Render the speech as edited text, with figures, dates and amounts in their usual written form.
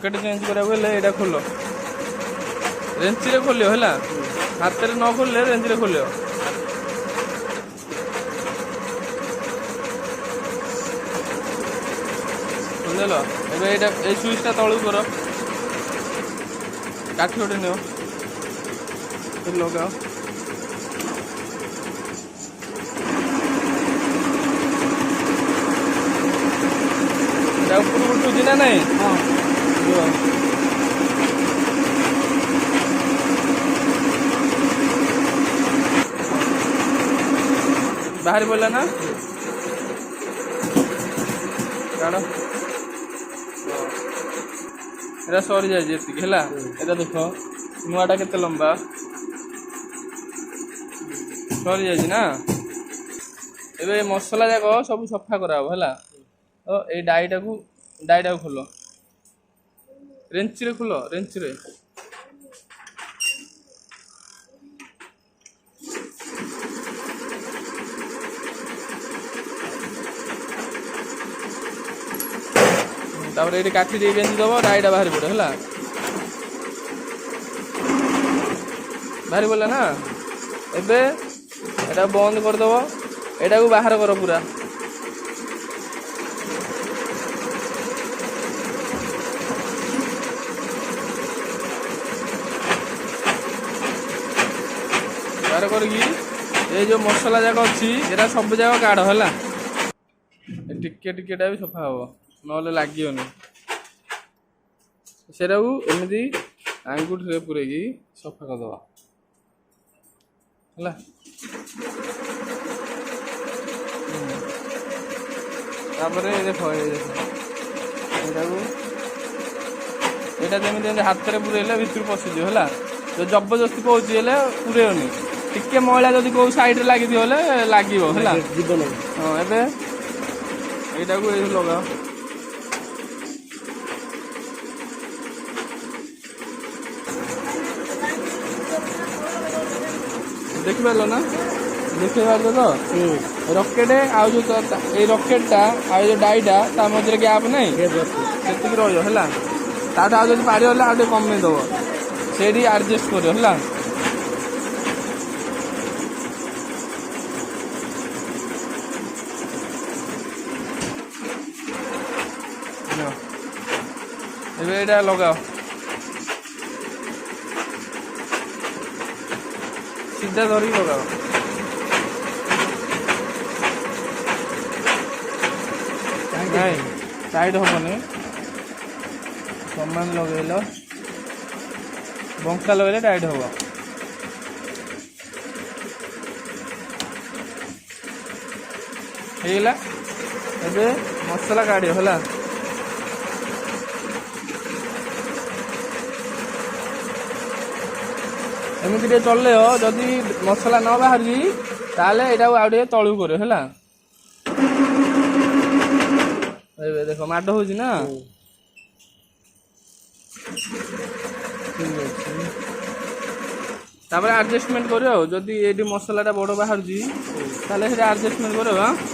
rocket change करा ये खोल रेंच रे खोलियो है हाथ में न खोल रेंज रे खोलियो बुझल ए स्विचटा तलू कर काठी गोटे नियो लगाओ ऊपर उठुची ना नहीं बाहर बोला ना काढ़ एरा सरी जाए एटा देख नुआटा केते लंबा सरी जाए ना ए मसला जाक सब सफा करा है तो ये डाईटा को खोल रेंच रे खोल रेंच रे तापर ये काठी दे बेंच दब डाईटा बाहर पड़े है बाहर पड़ा ना एबे एटा बंद करदब एटा को बाहर कर पूरा बाहर करके ये जो मसला जाक अच्छी एरा सब जाक काढ़ है टिके टिकेटा भी सफा हम ना लगे सेटा को एमती आंगुठी पूरे सफा करदे है तापर देख ये हाथ में पूरे भितर पशिज है जो जबरदस्ती पहुँची पूरेनि टिके मैला जदि कौ साइड लगी लगे हाँ एबे एटा को लगाओ देख पार ना देख पार तो रॉकेट आ जो रॉकेटा आ जो डाईटा ता मध्य गैप नहीं से रहा ताठ आज पार आगे कमे दब से एडजस्ट कर एटा लगाओ सीधा धरिक लगाओ नहीं टाइट हेनी समान लगेल बंका लगे टाइट हम होगा ए मसला काढ़ है एमती चल जदि मसला न बाहर ताले यहाँ तलू कर देख माड हो ना तापर एडजस्टमेंट कर जदि ये मसलाटा बड़ बाहर ताले एडजस्टमेंट कर